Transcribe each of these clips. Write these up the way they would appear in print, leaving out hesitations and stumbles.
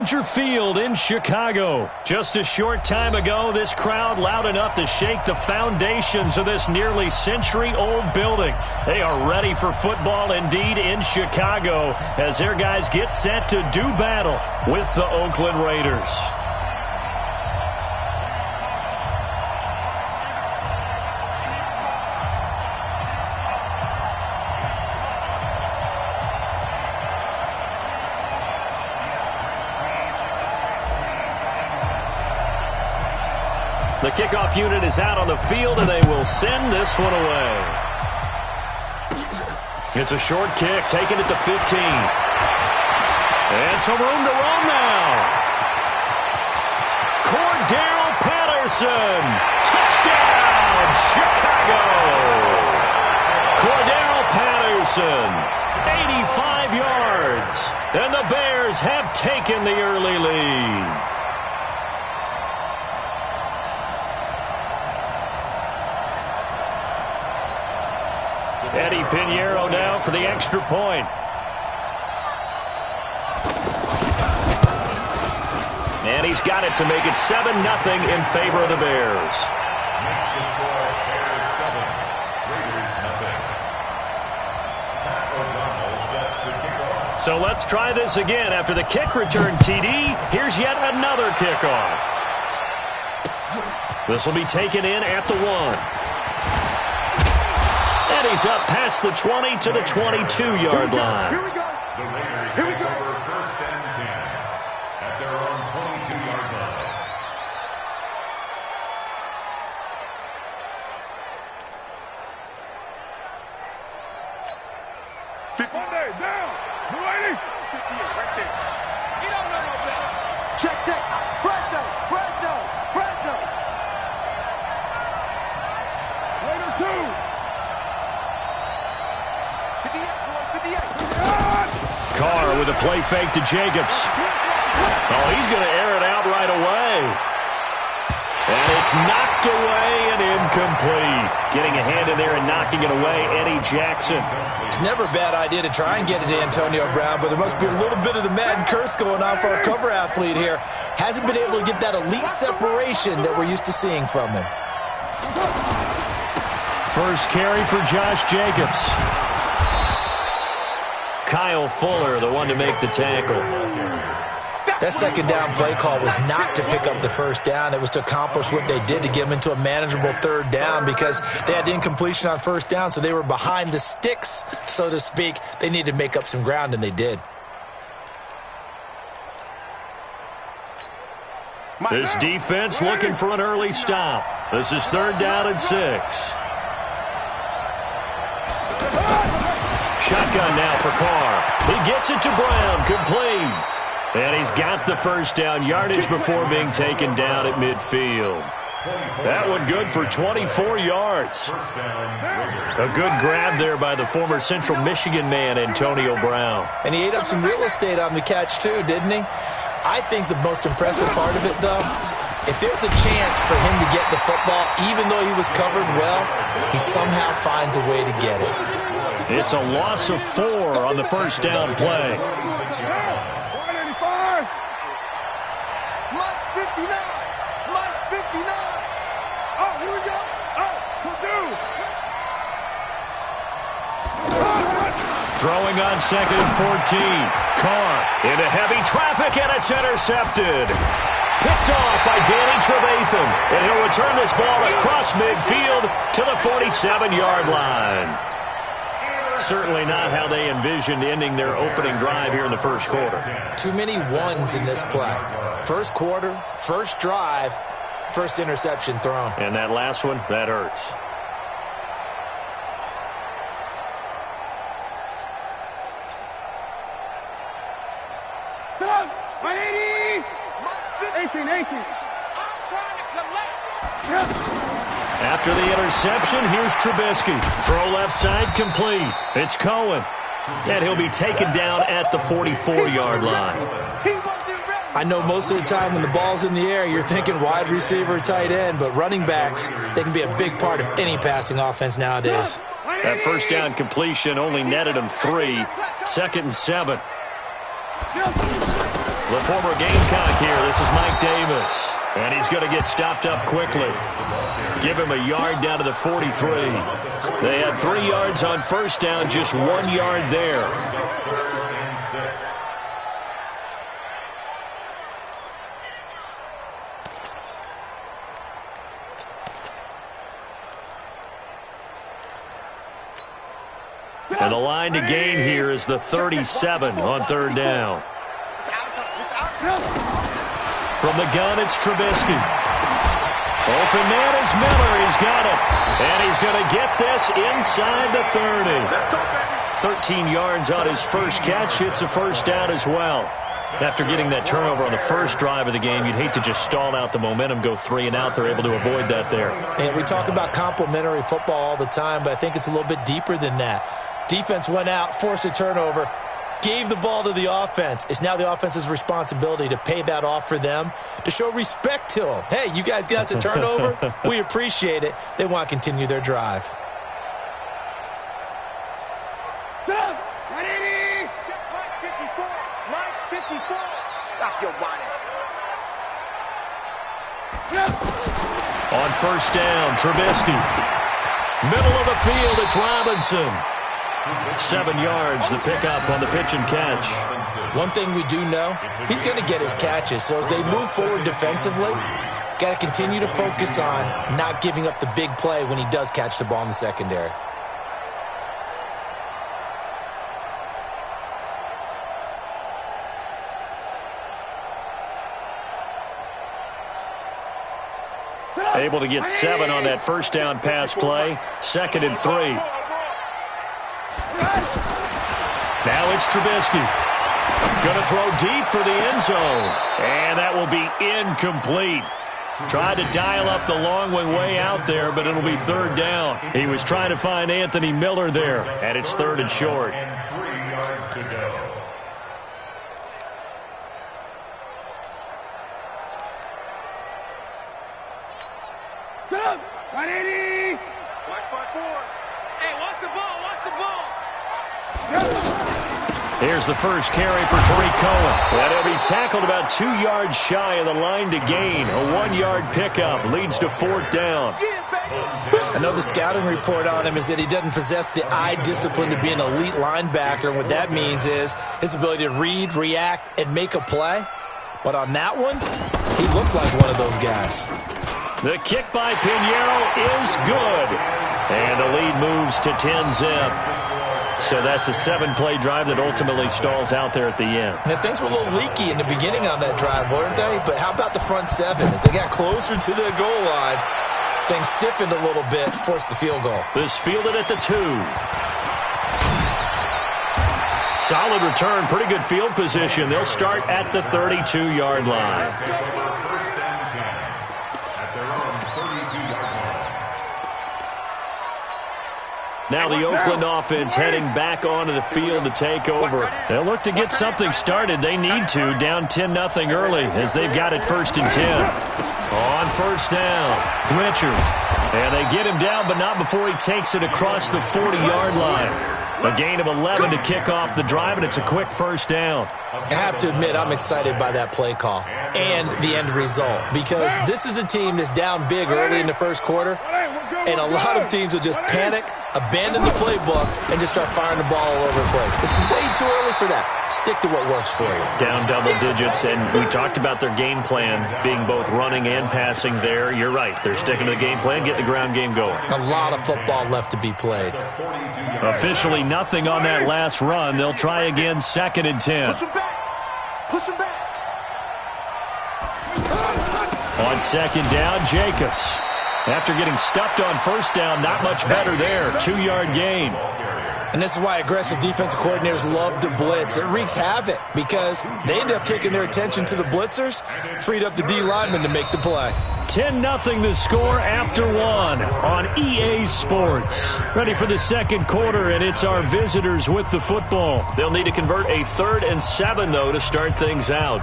Field in Chicago. Just a short time ago, this crowd loud enough to shake the foundations of this nearly century-old building. They are ready for football indeed in Chicago as their guys get set to do battle with the Oakland Raiders. The kickoff unit is out on the field, and they will send this one away. It's a short kick, taking it to 15. And some room to roam now. Cordell Patterson. Touchdown, Chicago. Cordell Patterson, 85 yards. And the Bears have taken the early lead. Eddie Pinheiro now for the extra point. And he's got it to make it 7-0 in favor of the Bears. So let's try this again. After the kick return TD, here's yet another kickoff. This will be taken in at the 1. And he's up past the 20 to the 22-yard line. Here we go. Here we go. First and 10 at their own 22-yard line. Monday down. Ready? 58 right there. You don't know no better. Check. Fresno. Raider 2. Carr with a play fake to Jacobs. Oh, he's going to air it out right away. And it's knocked away and incomplete. Getting a hand in there and knocking it away, Eddie Jackson. It's never a bad idea to try and get it to Antonio Brown, but there must be a little bit of the Madden curse going on for our cover athlete here. Hasn't been able to get that elite separation that we're used to seeing from him. First carry for Josh Jacobs. Kyle Fuller, the one to make the tackle. That second down play call was not to pick up the first down. It was to accomplish what they did to get them into a manageable third down because they had incompletion on first down, so they were behind the sticks, so to speak. They needed to make up some ground, and they did. This defense looking for an early stop. This is 3rd down and 6. Shotgun now for Carr. He gets it to Brown, complete. And he's got the first down yardage before being taken down at midfield. That one good for 24 yards. A good grab there by the former Central Michigan man, Antonio Brown. And he ate up some real estate on the catch too, didn't he? I think the most impressive part of it, though, if there's a chance for him to get the football, even though he was covered well, he somehow finds a way to get it. It's a loss of 4 on the first down play. 185. Mike's 59. Mike's 59. Oh, here we go. Oh, Purdue. Throwing on 2nd and 14. Carr into heavy traffic, and it's intercepted. Picked off by Danny Trevathan. And he'll return this ball across midfield to the 47-yard line. Certainly not how they envisioned ending their opening drive here in the first quarter. Too many ones in this play. First quarter, first drive, first interception thrown. And that last one, that hurts. Done. 180. 18. I'm trying to collect. After the interception, here's Trubisky. Throw left side complete. It's Cohen. And he'll be taken down at the 44-yard line. I know most of the time when the ball's in the air, you're thinking wide receiver, tight end, but running backs, they can be a big part of any passing offense nowadays. That first down completion only netted him 3. 2nd and 7. The former Gamecock here. This is Mike Davis. And he's going to get stopped up quickly. Give him a yard down to the 43. They had 3 yards on first down, just 1 yard there. And the line to gain here is the 37 on third down. From the gun, it's Trubisky. Open man is Miller. He's got it. And he's going to get this inside the 30. 13 yards on his first catch. It's a first down as well. After getting that turnover on the first drive of the game, you'd hate to just stall out the momentum, go 3 and out. They're able to avoid that there. And we talk about complementary football all the time, but I think it's a little bit deeper than that. Defense went out, forced a turnover, gave the ball to the offense. It's now the offense's responsibility to pay that off for them, to show respect to them. Hey, you guys got us a turnover. We appreciate it. They want to continue their drive. Stop your body. On first down, Trubisky. Middle of the field, it's Robinson. 7 yards, the pickup on the pitch and catch. One thing we do know, he's going to get his catches. So as they move forward defensively, got to continue to focus on not giving up the big play when he does catch the ball in the secondary. Able to get 7 on that first down pass play. 2nd and 3. Now it's Trubisky. Going to throw deep for the end zone. And that will be incomplete. Tried to dial up the long one way out there, but it'll be 3rd down. He was trying to find Anthony Miller there, and it's 3rd and short. Here's the first carry for Tariq Cohen. And he'll be tackled about 2 yards shy of the line to gain. A 1-yard pickup leads to 4th down. Another scouting report on him is that he doesn't possess the eye discipline to be an elite linebacker. And what that means is his ability to read, react, and make a play. But on that one, he looked like one of those guys. The kick by Pinheiro is good. And the lead moves to 10-zip. So that's a 7-play drive that ultimately stalls out there at the end. And things were a little leaky in the beginning on that drive, weren't they? But how about the front 7? As they got closer to the goal line, things stiffened a little bit, forced the field goal. This fielded at the 2. Solid return, pretty good field position. They'll start at the 32-yard line. Now the Oakland offense heading back onto the field to take over. They'll look to get something started. They need to, down 10-0 early as they've got it 1st and 10. On first down, Richard. And they get him down, but not before he takes it across the 40-yard line. A gain of 11 to kick off the drive, and it's a quick first down. I have to admit, I'm excited by that play call and the end result, because this is a team that's down big early in the first quarter, and a lot of teams will just panic, abandon the playbook, and just start firing the ball all over the place. It's way too early for that. Stick to what works for you. Down double digits, and we talked about their game plan being both running and passing there. You're right. They're sticking to the game plan, getting the ground game going. A lot of football left to be played. Officially nothing on that last run. They'll try again, 2nd and 10. Push him back. Push him back. On 2nd down, Jacobs. After getting stuffed on first down, not much better there. 2-yard gain. And this is why aggressive defensive coordinators love to blitz. It wreaks havoc because they end up taking their attention to the blitzers, freed up the D lineman to make the play. 10-0 the score after 1 on EA Sports. Ready for the second quarter, and it's our visitors with the football. They'll need to convert a 3rd and 7, though, to start things out.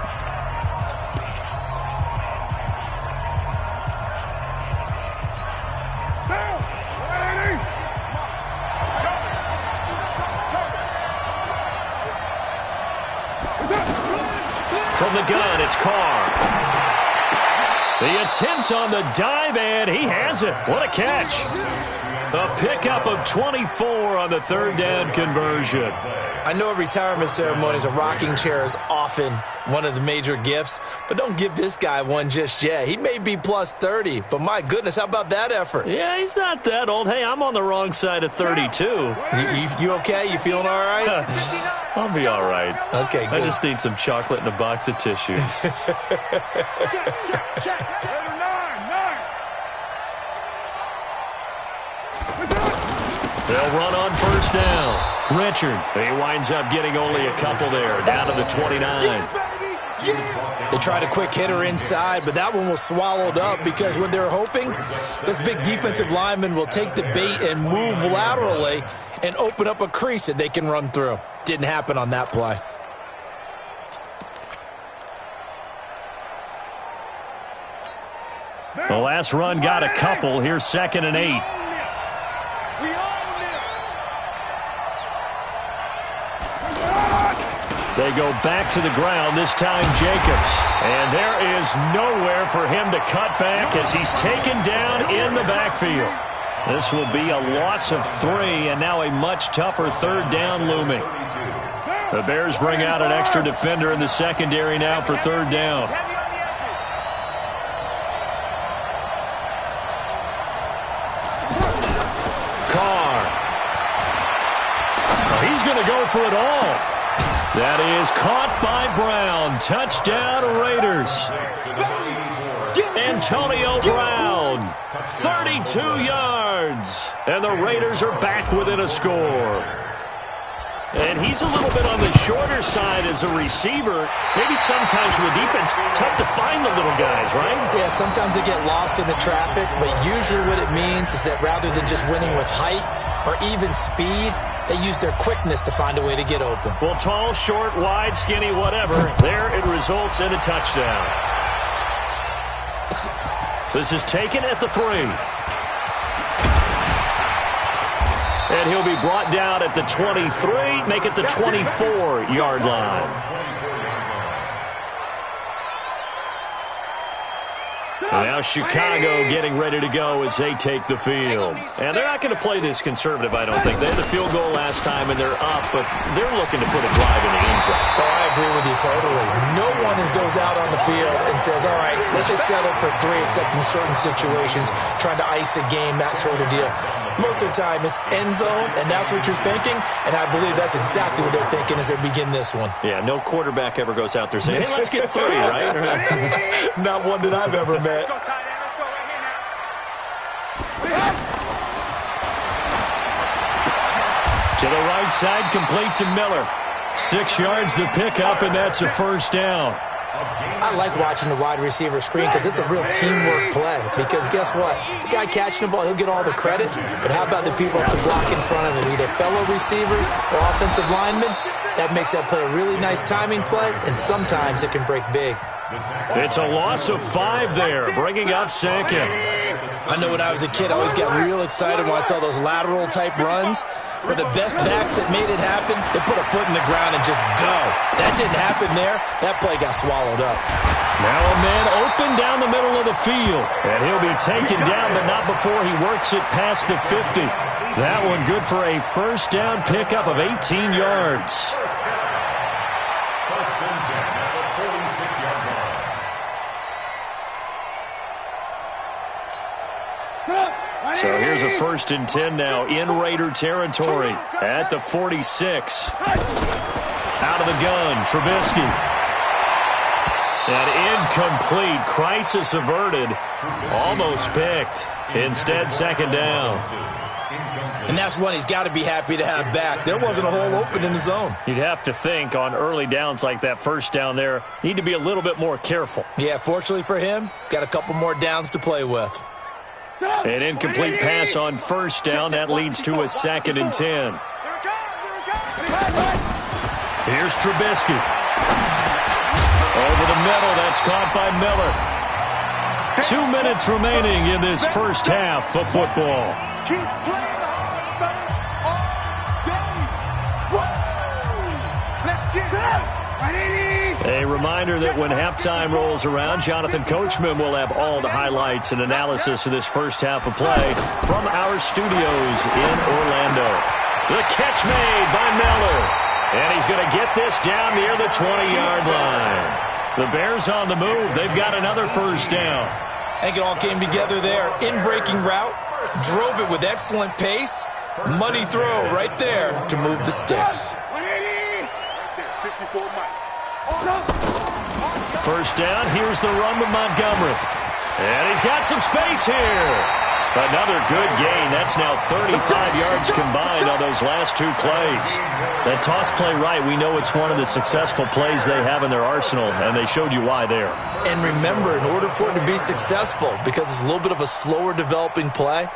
From the gun, it's Carr. The attempt on the dive, and he has it. What a catch. A pickup of 24 on the third down conversion. I know at retirement ceremonies, a rocking chair is often one of the major gifts, but don't give this guy one just yet. He may be plus 30, but my goodness, how about that effort? Yeah, he's not that old. Hey, I'm on the wrong side of 32. You okay? You feeling all right? I'll be all right. Okay, good. I just need some chocolate and a box of tissues. They'll run on first down. Richard, he winds up getting only a couple there, down to the 29. They tried a quick hitter inside, but that one was swallowed up because what they're hoping, this big defensive lineman will take the bait and move laterally and open up a crease that they can run through. Didn't happen on that play. The last run got a couple. Here's 2nd and 8. They go back to the ground, this time Jacobs. And there is nowhere for him to cut back as he's taken down in the backfield. This will be a loss of 3, and now a much tougher third down looming. The Bears bring out an extra defender in the secondary now for third down. Carr. He's going to go for it all. That is caught by Brown. Touchdown, Raiders. Antonio Brown, 32 yards. And the Raiders are back within a score. And he's a little bit on the shorter side as a receiver. Maybe sometimes for the defense, tough to find the little guys, right? Yeah, sometimes they get lost in the traffic, but usually what it means is that rather than just winning with height or even speed, they use their quickness to find a way to get open. Well, tall, short, wide, skinny, whatever, there it results in a touchdown. This is taken at the 3. And he'll be brought down at the 23, make it the 24-yard line. Now Chicago getting ready to go as they take the field. And they're not going to play this conservative, I don't think. They had the field goal last time, and they're up, but they're looking to put a drive in the end zone. Oh, I agree with you totally. No one goes out on the field and says, all right, let's just settle for 3 except in certain situations, trying to ice a game, that sort of deal. Most of the time, it's end zone, and that's what you're thinking, and I believe that's exactly what they're thinking as they begin this one. Yeah, no quarterback ever goes out there saying, hey, let's get 3, right? Not one that I've ever met. To the right side, complete to Miller. 6 yards the pickup, and that's a first down. I like watching the wide receiver screen because it's a real teamwork play. Because guess what? The guy catching the ball, he'll get all the credit. But how about the people up the block in front of him, either fellow receivers or offensive linemen? That makes that play a really nice timing play, and sometimes it can break big. It's a loss of 5 there, bringing up 2nd. I know when I was a kid, I always got real excited when I saw those lateral-type runs. But the best backs that made it happen, they put a foot in the ground and just go. That didn't happen there. That play got swallowed up. Now a man open down the middle of the field. And he'll be taken down, but not before he works it past the 50. That one good for a first down pickup of 18 yards. So here's a 1st and 10 now in Raider territory at the 46. Out of the gun, Trubisky. And incomplete. Crisis averted. Almost picked. Instead, 2nd down. And that's one he's got to be happy to have back. There wasn't a hole open in the zone. You'd have to think on early downs like that first down there, need to be a little bit more careful. Yeah, fortunately for him, got a couple more downs to play with. An incomplete pass on first down. That leads to a 2nd and 10. Here's Trubisky. Over the middle. That's caught by Miller. 2 minutes remaining in this first half of football. Keep playing hard, all day. Woo! Let's get it. A reminder that when halftime rolls around, Jonathan Coachman will have all the highlights and analysis of this first half of play from our studios in Orlando. The catch made by Miller. And he's going to get this down near the 20-yard line. The Bears on the move. They've got another first down. I think it all came together there. In-breaking route, drove it with excellent pace. Money throw right there to move the sticks. First down, here's the run with Montgomery. And he's got some space here. Another good gain. That's now 35 yards combined on those last two plays. That toss play right, we know it's one of the successful plays they have in their arsenal, and they showed you why there. And remember, in order for it to be successful, because it's a little bit of a slower developing play,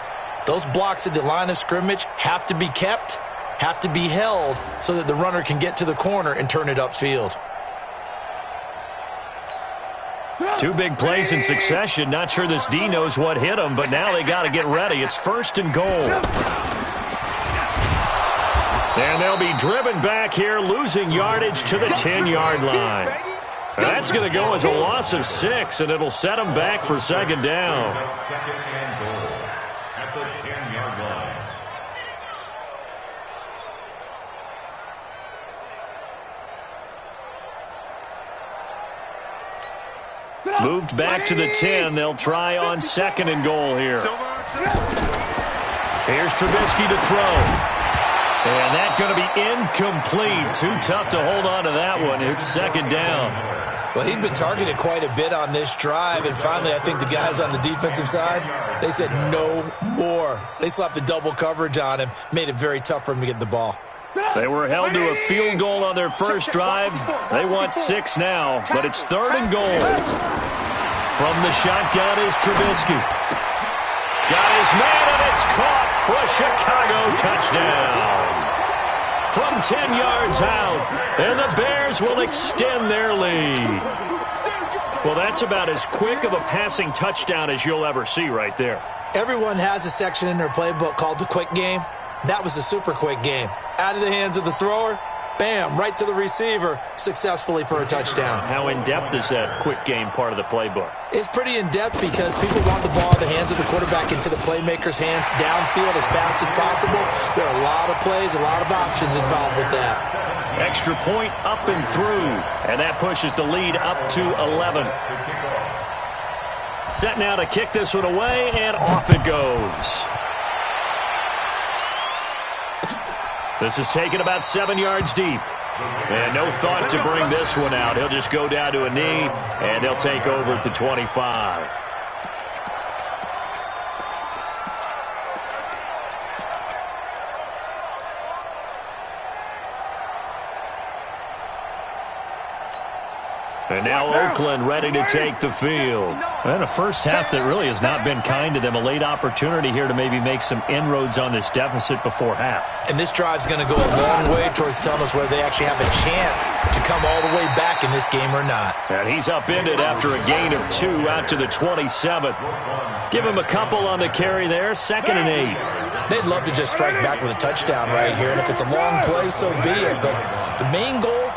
those blocks at the line of scrimmage have to be kept, have to be held, so that the runner can get to the corner and turn it upfield. Two big plays in succession. Not sure this D knows what hit him, but now they got to get ready. It's first and goal. And they'll be driven back here, losing yardage to the 10-yard line. And that's going to go as a loss of 6, and it'll set them back for second down. Second and goal at the 10-yard line. Moved back to the 10. They'll try on second and goal here. Here's Trubisky to throw. And that's going to be incomplete. Too tough to hold on to that one. It's second down. Well, he'd been targeted quite a bit on this drive, and finally I think the guys on the defensive side, they said no more. They slapped the double coverage on him, made it very tough for him to get the ball. They were held to a field goal on their first drive. They want 6 now, but it's third and goal. From the shotgun is Trubisky. Got his man, and it's caught for a Chicago touchdown. From 10 yards out, and the Bears will extend their lead. Well, that's about as quick of a passing touchdown as you'll ever see right there. Everyone has a section in their playbook called the quick game. That was a super quick game. Out of the hands of the thrower, bam, right to the receiver, successfully for a touchdown. How in-depth is that quick game part of the playbook? It's pretty in-depth because people want the ball in the hands of the quarterback into the playmaker's hands downfield as fast as possible. There are a lot of plays, a lot of options involved with that. Extra point up and through, and that pushes the lead up to 11. Set now to kick this one away, and off it goes. This is taken about 7 yards deep. And no thought to bring this one out. He'll just go down to a knee, and they'll take over at the 25. And now Oakland ready to take the field. And a first half that really has not been kind to them. A late opportunity here to maybe make some inroads on this deficit before half. And this drive's going to go a long way towards telling us whether they actually have a chance to come all the way back in this game or not. And he's upended after a gain of 2 out to the 27th. Give him a couple on the carry there. 2nd and 8. They'd love to just strike back with a touchdown right here. And if it's a long play, so be it. But the main goal,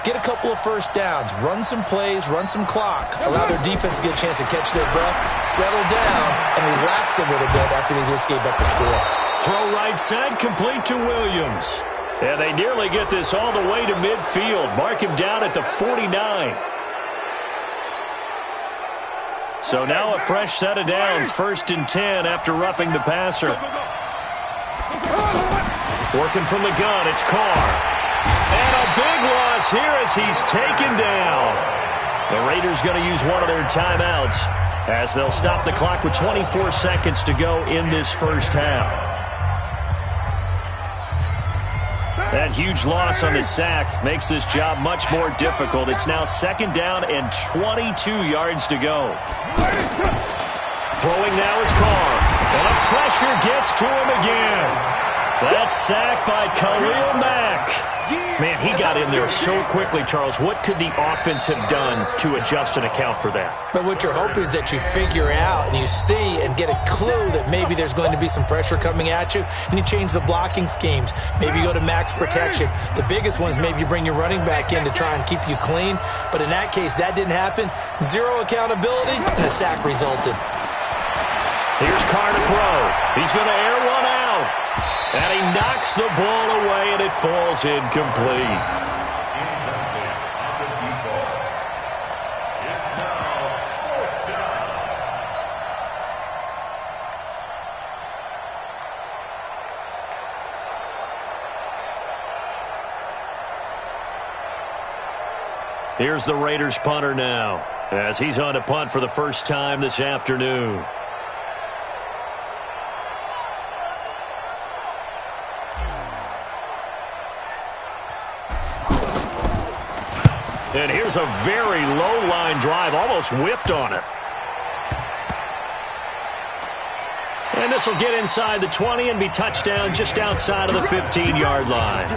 get a couple of first downs, run some plays, run some clock, allow their defense to get a chance to catch their breath, settle down, and relax a little bit after they just gave up a score. Throw right side, complete to Williams. And they nearly get this all the way to midfield. Mark him down at the 49. So now a fresh set of downs, 1st and 10 after roughing the passer. Working from the gun, it's Carr. And a big loss here as he's taken down. The Raiders going to use one of their timeouts as they'll stop the clock with 24 seconds to go in this first half. That huge loss on the sack makes this job much more difficult. It's now 2nd down and 22 yards to go. Throwing now is Carr. And the pressure gets to him again. That sack by Khalil Mack. Man, he got in there so quickly, Charles. What could the offense have done to adjust and account for that? But what you're hoping is that you figure out and you see and get a clue that maybe there's going to be some pressure coming at you, and you change the blocking schemes. Maybe you go to max protection. The biggest one is maybe you bring your running back in to try and keep you clean. But in that case, that didn't happen. Zero accountability, and a sack resulted. Here's Carr to throw. He's going to air one out. And he knocks the ball away, and it falls incomplete. Here's the Raiders punter now, as he's on to punt for the first time this afternoon. And here's a very low-line drive, almost whiffed on it. And this will get inside the 20 and be touchdown just outside of the 15-yard line.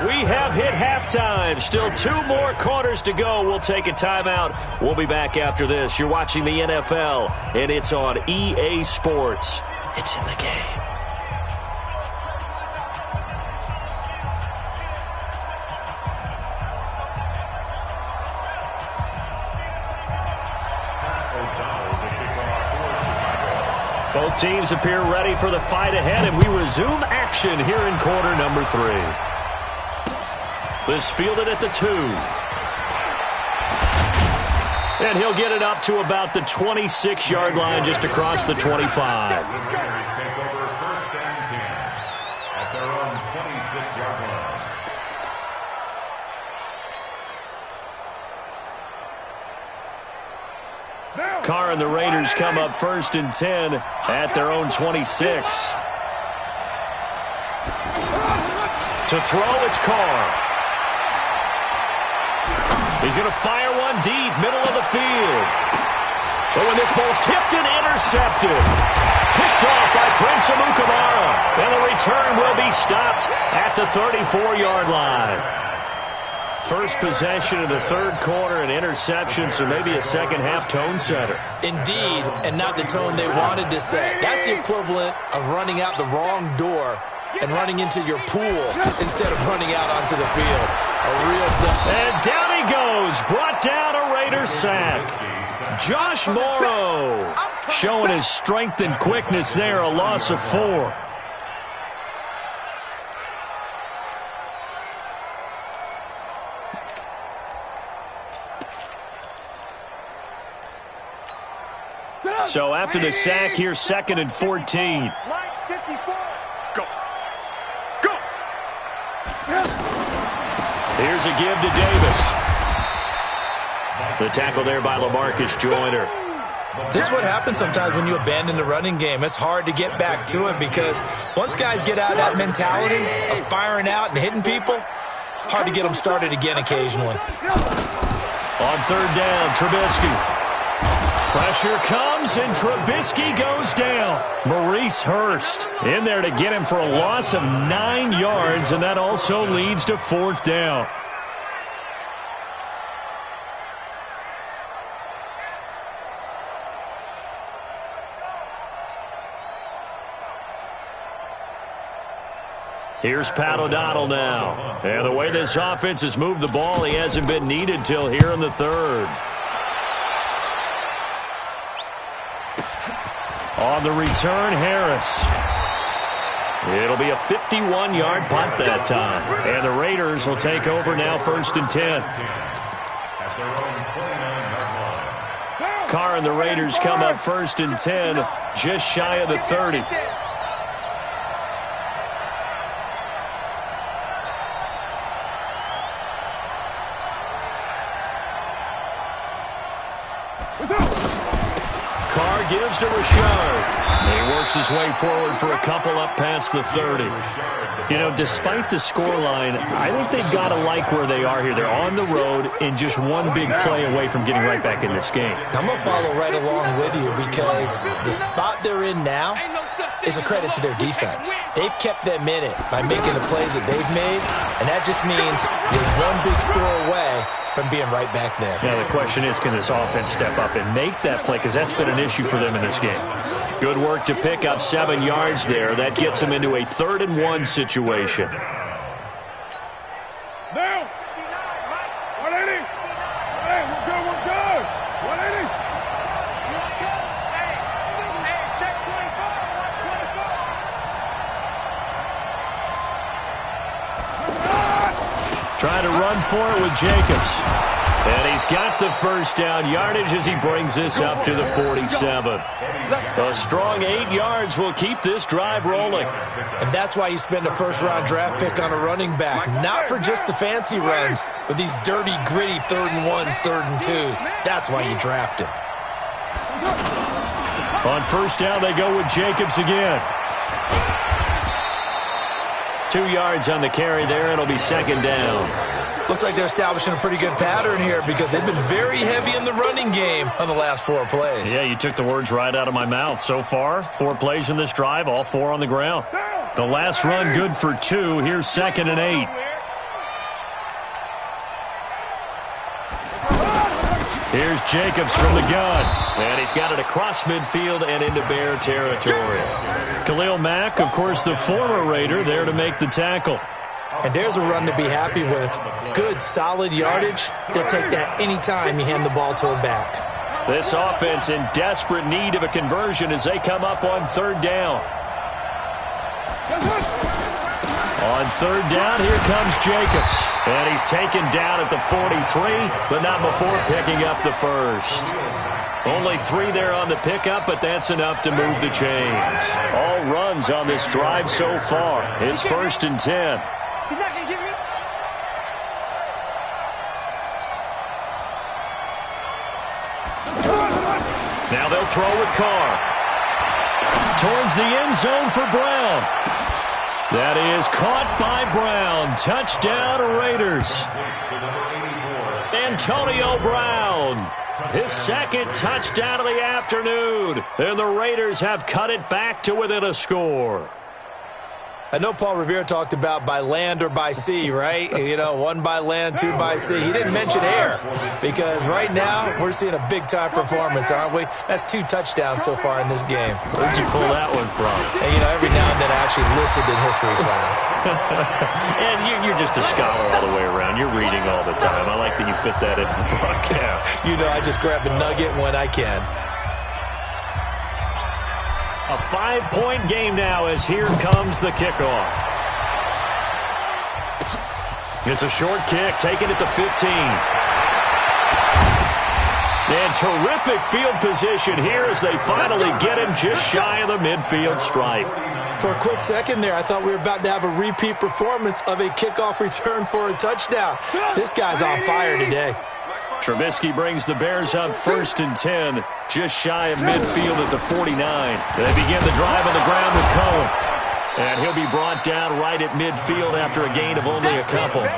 We have hit halftime. Still 2 more quarters to go. We'll take a timeout. We'll be back after this. You're watching the NFL, and it's on EA Sports. It's in the game. Both teams appear ready for the fight ahead, and we resume action here in quarter number 3. This fielded at the 2. And he'll get it up to about the 26-yard line just across the 25. The Raiders take over first and 10 at their own 26-yard line. Carr and the Raiders come up first and 10 at their own 26. To throw, it's Carr. He's going to fire one deep, middle of the field. But when this ball's tipped and intercepted. Picked off by Prince Amukamara. And the return will be stopped at the 34-yard line. First possession of the third quarter, an interception, so maybe a second-half tone setter. Indeed, and not the tone they wanted to set. That's the equivalent of running out the wrong door and running into your pool instead of running out onto the field. A real and down he goes, brought down a Raider sack. Josh Morrow showing his strength and quickness there, a loss of 4. So after the sack, here's 2nd and 14. Go. Go. Here's a give to Davis. The tackle there by LaMarcus Joyner. This is what happens sometimes when you abandon the running game. It's hard to get back to it because once guys get out of that mentality of firing out and hitting people, hard to get them started again occasionally. On 3rd down, Trubisky. Pressure comes, and Trubisky goes down. Maurice Hurst in there to get him for a loss of 9 yards, and that also leads to 4th down. Here's Pat O'Donnell now. And the way this offense has moved the ball, he hasn't been needed till here in the 3rd. On the return, Harris. It'll be a 51-yard punt that time. And the Raiders will take over now 1st and 10. Carr and the Raiders come up 1st and 10, just shy of the 30. Gives to Rashard. And he works his way forward for a couple up past the 30. You know, despite the scoreline, I think they've got to like where they are here. They're on the road and just one big play away from getting right back in this game. I'm going to follow right along with you because the spot they're in now, is a credit to their defense. They've kept them in it by making the plays that they've made, and that just means you're one big score away from being right back there. Yeah, the question is, can this offense step up and make that play? Because that's been an issue for them in this game. Good work to pick up 7 yards there. That gets them into a 3rd-and-1 situation. Now, 180. Hey, we're good, we're good. 180. Hey, check 24. Trying to run for it with Jacobs. And he's got the first down yardage as he brings this up to the 47. A strong 8 yards will keep this drive rolling. And that's why you spend a first-round draft pick on a running back. Not for just the fancy runs, but these dirty, gritty 3rd-and-1s, 3rd-and-2s. That's why you draft him. On first down, they go with Jacobs again. 2 yards on the carry there. It'll be 2nd down. Looks like they're establishing a pretty good pattern here because they've been very heavy in the running game on the last 4 plays. Yeah, you took the words right out of my mouth. So far, 4 plays in this drive, all 4 on the ground. The last run good for 2. Here's 2nd and 8. Here's Jacobs from the gun. And he's got it across midfield and into Bear territory. Khalil Mack, of course, the former Raider, there to make the tackle. And there's a run to be happy with. Good, solid yardage. They'll take that anytime you hand the ball to a back. This offense in desperate need of a conversion as they come up on 3rd down. On 3rd down, here comes Jacobs. And he's taken down at the 43, but not before picking up the first. Only 3 there on the pickup, but that's enough to move the chains. All runs on this drive so far. It's 1st and 10. He's not going to get me. Now they'll throw with Carr. Towards the end zone for Brown. That is caught by Brown. Touchdown Raiders. Antonio Brown. His 2nd touchdown of the afternoon. And the Raiders have cut it back to within a score. I know Paul Revere talked about by land or by sea, right? You know, 1 by land, 2 by sea. He didn't mention air because right now we're seeing a big-time performance, aren't we? That's 2 touchdowns so far in this game. Where'd you pull that one from? And, you know, every now and then I actually listened in history class. And you're just a scholar all the way around. You're reading all the time. I like that you fit that into the broadcast. You know, I just grab a nugget when I can. A 5-point game now as here comes the kickoff. It's a short kick, taking it to 15. And terrific field position here as they finally get him just shy of the midfield stripe. For a quick second there, I thought we were about to have a repeat performance of a kickoff return for a touchdown. This guy's on fire today. Trubisky brings the Bears up 1st and 10, just shy of midfield at the 49. They begin the drive on the ground with Cohen. And he'll be brought down right at midfield after a gain of only a couple.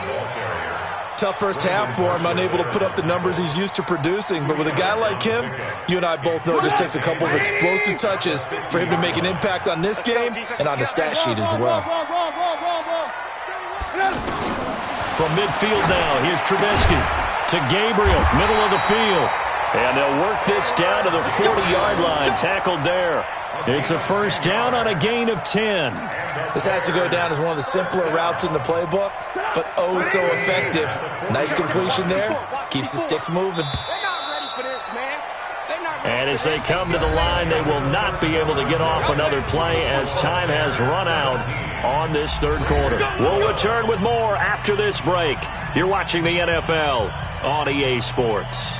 Tough first half for him, unable to put up the numbers he's used to producing. But with a guy like him, you and I both know it just takes a couple of explosive touches for him to make an impact on this game and on the stat sheet as well. From midfield now, here's Trubisky to Gabriel, middle of the field. And they'll work this down to the 40-yard line, tackled there. It's a first down on a gain of 10. This has to go down as one of the simpler routes in the playbook, but oh so effective. Nice completion there. Keeps the sticks moving. And as they come to the line, they will not be able to get off another play as time has run out on this 3rd quarter. We'll return with more after this break. You're watching the NFL on EA Sports.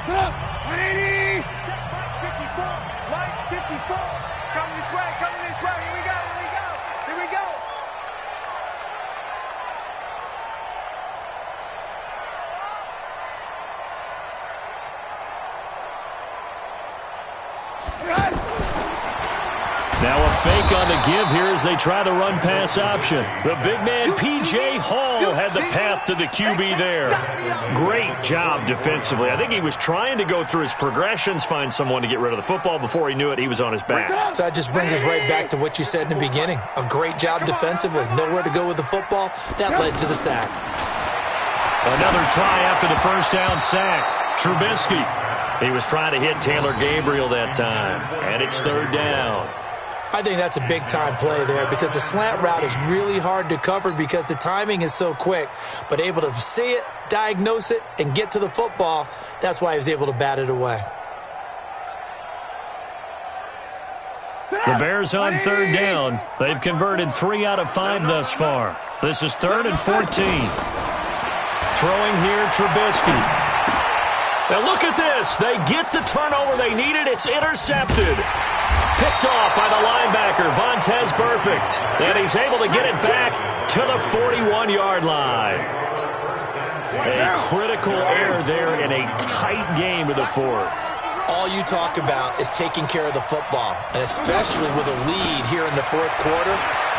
180. 54. Light 54. Coming this way. Coming this way. Here we go. Here we go. Here we go. Now a fake on the give here as they try the run-pass option. The big man, P.J. Hall, had the path to the QB there. Great job defensively. I think he was trying to go through his progressions, find someone to get rid of the football. Before he knew it, he was on his back. So that just brings us right back to what you said in the beginning. A great job defensively. Nowhere to go with the football. That led to the sack. Another try after the first down sack. Trubisky. He was trying to hit Taylor Gabriel that time. And it's third down. I think that's a big-time play there because the slant route is really hard to cover because the timing is so quick. But able to see it, diagnose it, and get to the football, that's why he was able to bat it away. The Bears on third down. They've converted 3 out of 5 thus far. This is 3rd and 14. Throwing here, Trubisky. Now look at this. They get the turnover they needed. It's intercepted. Picked off by the linebacker, Vontaze Burfict. And he's able to get it back to the 41-yard line. A critical error there in a tight game of the fourth. All you talk about is taking care of the football, and especially with a lead here in the fourth quarter,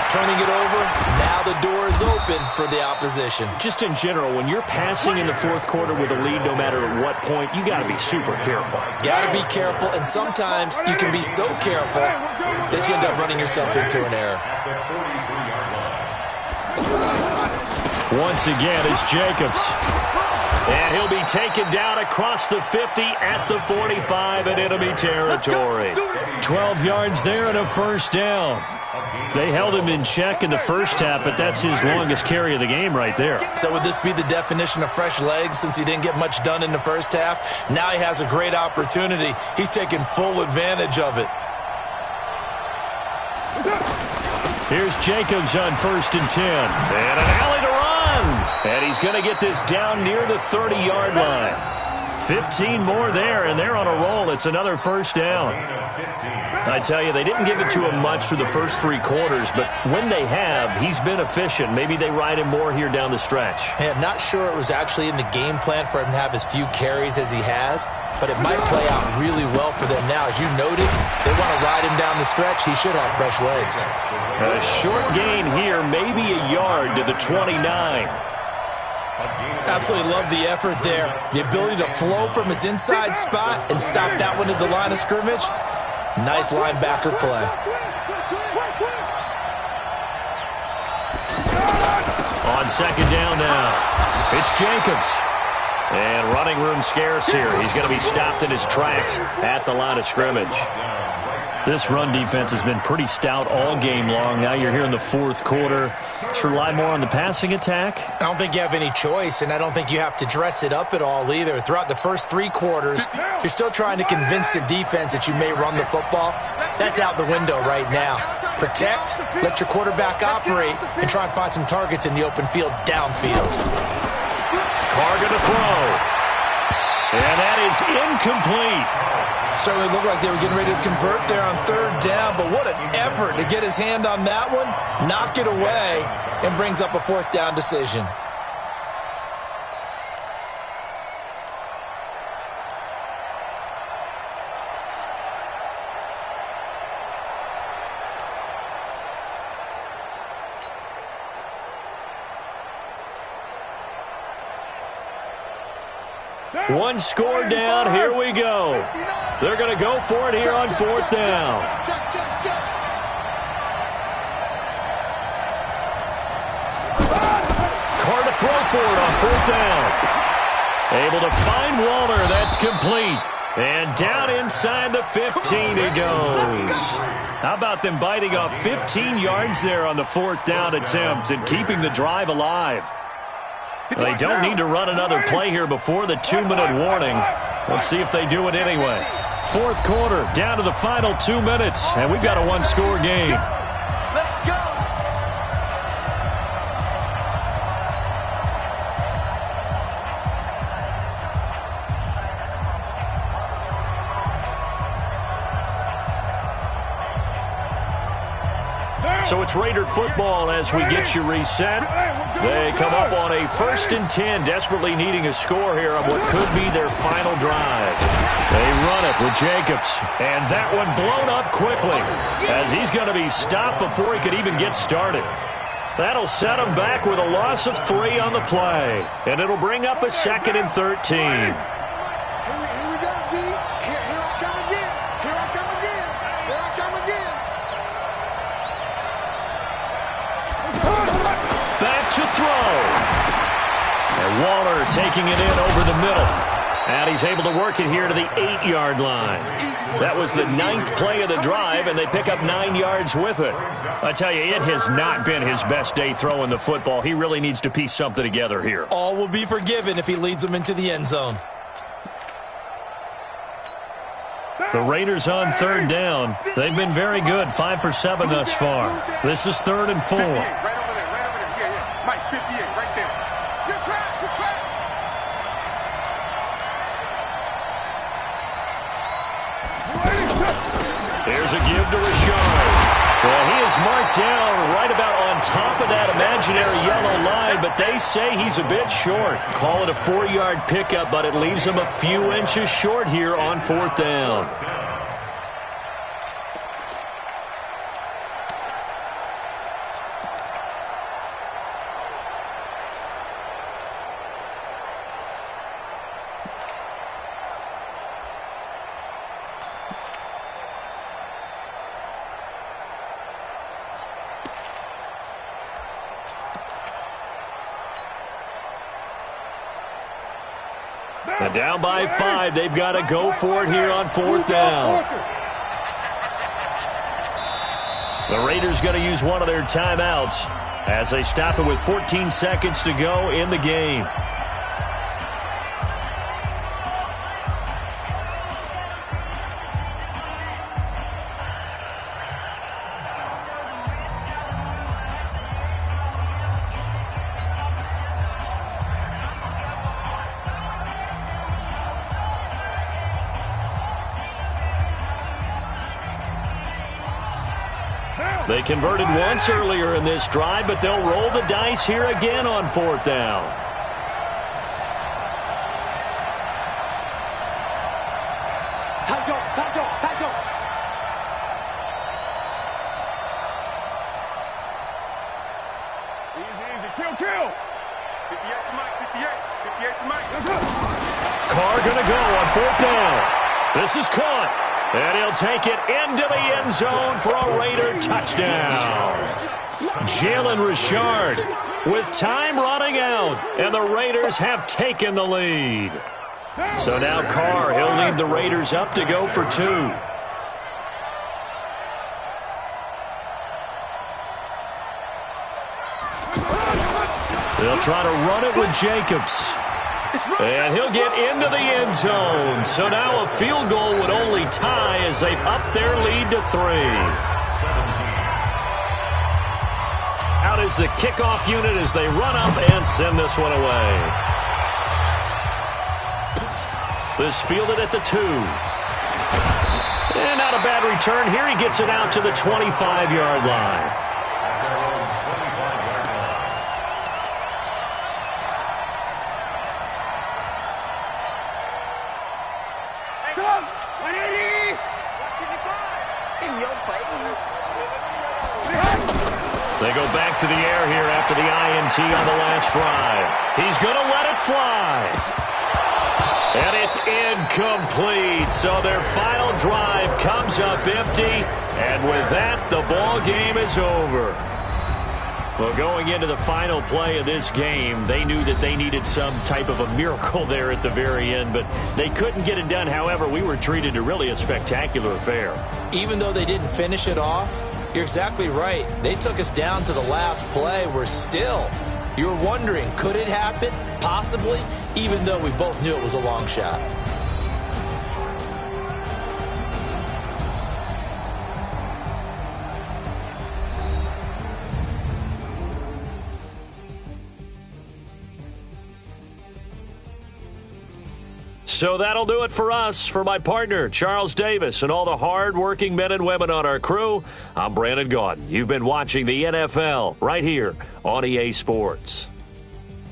turning it over, now the door is open for the opposition. Just in general, when you're passing in the fourth quarter with a lead, no matter at what point, you got to be super careful. Got to be careful, and sometimes you can be so careful that you end up running yourself into an error. Once again, it's Jacobs. And he'll be taken down across the 50 at the 45 in enemy territory. 12 yards there and a first down. They held him in check in the first half, but that's his longest carry of the game right there. So would this be the definition of fresh legs since he didn't get much done in the first half? Now he has a great opportunity. He's taking full advantage of it. Here's Jacobs on 1st and 10. And an alley to run. And he's going to get this down near the 30-yard line. 15 more there, and they're on a roll. It's another first down. I tell you, they didn't give it to him much through the first 3 quarters, but when they have, he's been efficient. Maybe they ride him more here down the stretch. Hey, I'm not sure it was actually in the game plan for him to have as few carries as he has, but it might play out really well for them now. As you noted, they want to ride him down the stretch. He should have fresh legs. A short gain here, maybe a yard to the 29. Absolutely love the effort there. The ability to flow from his inside spot and stop that one at the line of scrimmage. Nice linebacker play. On second down now, it's Jacobs. And running room scarce here. He's going to be stopped in his tracks at the line of scrimmage. This run defense has been pretty stout all game long. Now you're here in the fourth quarter. Just rely more on the passing attack. I don't think you have any choice, and I don't think you have to dress it up at all either. Throughout the first 3 quarters, you're still trying to convince the defense that you may run the football. That's out the window right now. Protect, let your quarterback operate, and try and find some targets in the open field downfield. Carr going to throw. And that is incomplete. Certainly looked like they were getting ready to convert there on 3rd down, but what an effort to get his hand on that one, knock it away, and brings up a 4th down decision. One score down. Here we go. They're going to go for it here on 4th down. Carr to throw for it on 4th down. Able to find Waller. That's complete. And down inside the 15 he goes. How about them biting off 15 yards there on the 4th down attempt and keeping the drive alive? They don't need to run another play here before the 2-minute warning. Let's see if they do it anyway. Fourth quarter, down to the final 2 minutes, and we've got a 1-score game. Let's go. So it's Raider football as we get you reset. They come up on a 1st and 10, desperately needing a score here on what could be their final drive. They run it with Jacobs. And that one blown up quickly as he's going to be stopped before he could even get started. That'll set him back with a loss of 3 on the play. And it'll bring up a 2nd and 13. Here we go, D. Here I come again. Here I come again. Here I come again. Back to throw. And Waller taking it in over the middle. And he's able to work it here to the 8-yard line. That was the 9th play of the drive, and they pick up 9 yards with it. I tell you, it has not been his best day throwing the football. He really needs to piece something together here. All will be forgiven if he leads them into the end zone. The Raiders on 3rd down. They've been very good, 5 for 7 thus far. This is 3rd and 4. Right over there, right over there. Yeah. Mike, 58, right there. Good track, good track. Here's a give to Rashard. Well, he is marked down right about on top of that imaginary yellow line, but they say he's a bit short. Call it a 4-yard pickup, but it leaves him a few inches short here on 4th down. And down by 5, they've got to go for it here on 4th down. The Raiders going to use one of their timeouts as they stop it with 14 seconds to go in the game. They converted once earlier in this drive, but they'll roll the dice here again on 4th down. Time go. Easy. Kill. 58 to Mike, 58 to Mike. Carr going to go on 4th down. This is caught. And he'll take it into the end zone for a Raider touchdown. Jalen Richard with time running out, and the Raiders have taken the lead. So now Carr, he'll lead the Raiders up to go for 2. They'll try to run it with Jacobs. And he'll get into the end zone. So now a field goal would only tie as they've upped their lead to 3. Out is the kickoff unit as they run up and send this one away. This fielded at the 2. And not a bad return here. He gets it out to the 25-yard line. They go back to the air here after the INT on the last drive. He's going to let it fly. And it's incomplete. So their final drive comes up empty. And with that, the ball game is over. Well, going into the final play of this game, they knew that they needed some type of a miracle there at the very end, but they couldn't get it done. However, we were treated to really a spectacular affair. Even though they didn't finish it off, you're exactly right. They took us down to the last play. You're wondering, could it happen? Possibly, even though we both knew it was a long shot. So that'll do it for us. For my partner, Charles Davis, and all the hard-working men and women on our crew, I'm Brandon Gaudin. You've been watching the NFL right here on EA Sports.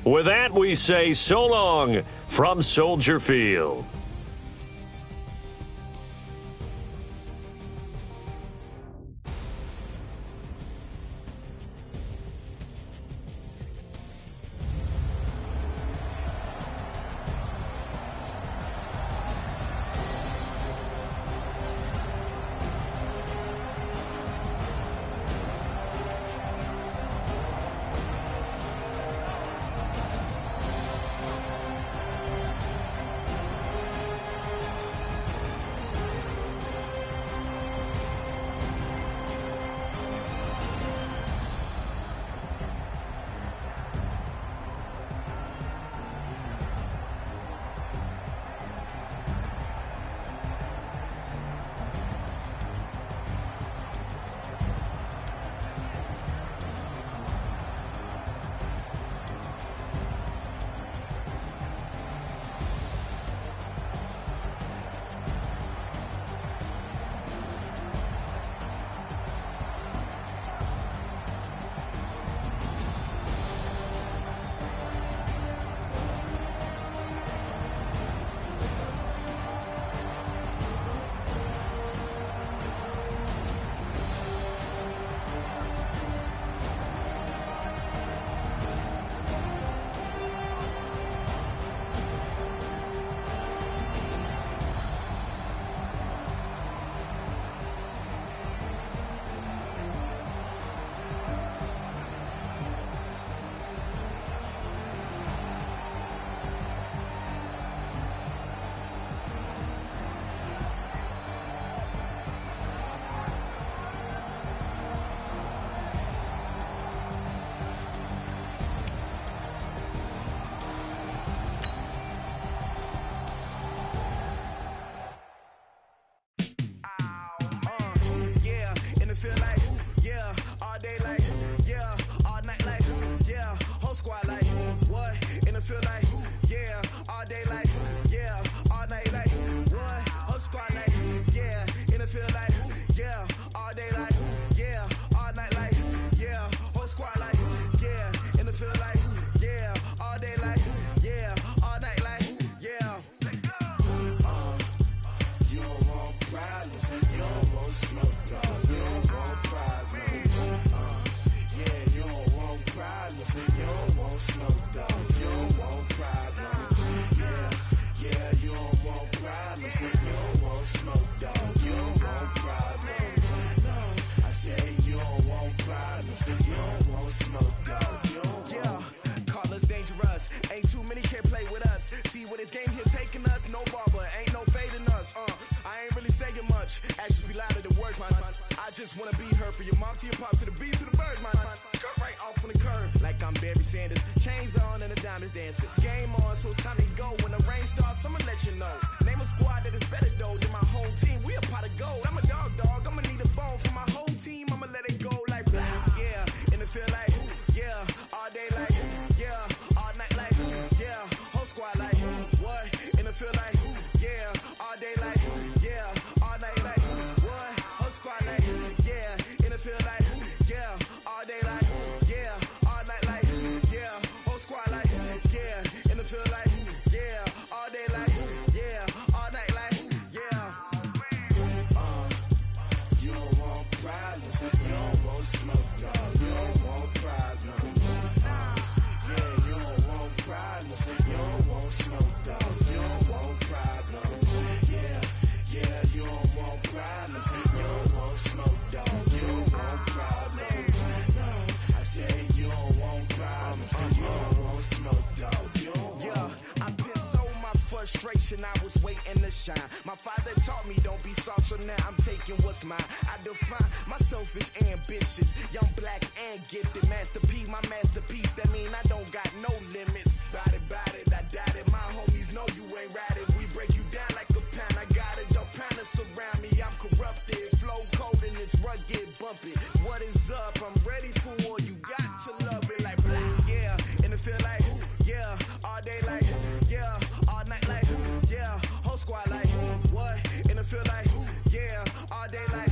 With that, we say so long from Soldier Field. smoke, dog. You don't want problems. Yeah, you don't want problems. You don't want smoke, dog. You don't want problems. No, I say you don't want problems. You don't want smoke, dog. You don't want. Call us dangerous. Ain't too many can play with us. See what this game here taking us. No barber, ain't no fading us. I ain't really saying much. Actions be louder than words, man. I just wanna be heard from your mom to your pop to the beat to the birds, man. Cut right off on the curb like I'm Barry Sanders. Chains on and the diamonds dancing. Game on, so it's time to go. When the rain starts, I'ma let you know. Name a squad that is better though than my whole team. We a pot of gold. I'm a dog. I'ma need a bone for my whole team. I'ma let it go like yeah. And it feel like yeah. All day like yeah. All night like yeah. Whole squad like what? And it feel like yeah. All day like yeah. All night like what? Whole squad like yeah. And it feel like yeah. All day like yeah. All night like yeah. Whole squad like yeah. And it feel like yeah. All day like yeah. All night like yeah. You don't want problems. You don't want smoke, dog. You don't want problems. Yeah, you don't want problems. You don't want smoke, dog. You don't want problems. Yeah, you don't want problems. You don't want smoke, dog. You don't want problems. No, I say you don't want problems. You don't want smoke, dog. You don't want. I pissed so my frustration, I was waiting to shine. My father taught me don't be soft, so now I'm taking what's mine. I define myself as ambitious, young, black, and gifted. Master P, my masterpiece. That mean I don't got no limits. Bout it, I doubt it. My homies know you ain't ratted. We break you down like a pound. I got it, don't pound us around me. I'm corrupted, flow cold and it's rugged, bumpy. What is up? I'm ready for war. You got to love it like black, yeah. And it feel like yeah. All day like yeah. All night like yeah. Whole squad like what? And it feel like yeah. All day like